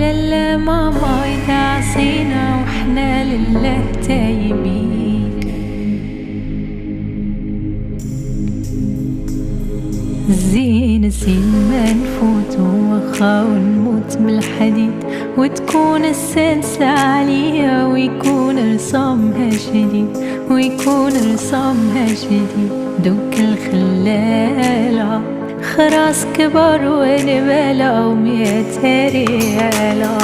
لا ماما إذا عصينا وإحنا لله تايبين. زين ما نفوت وخا ونموت من الحديد، وتكون السلسة عالية ويكون رسامها شديد، ويكون رسامها شديد. دوك الخلالة خراس كبر ونبالة ومية ريالة.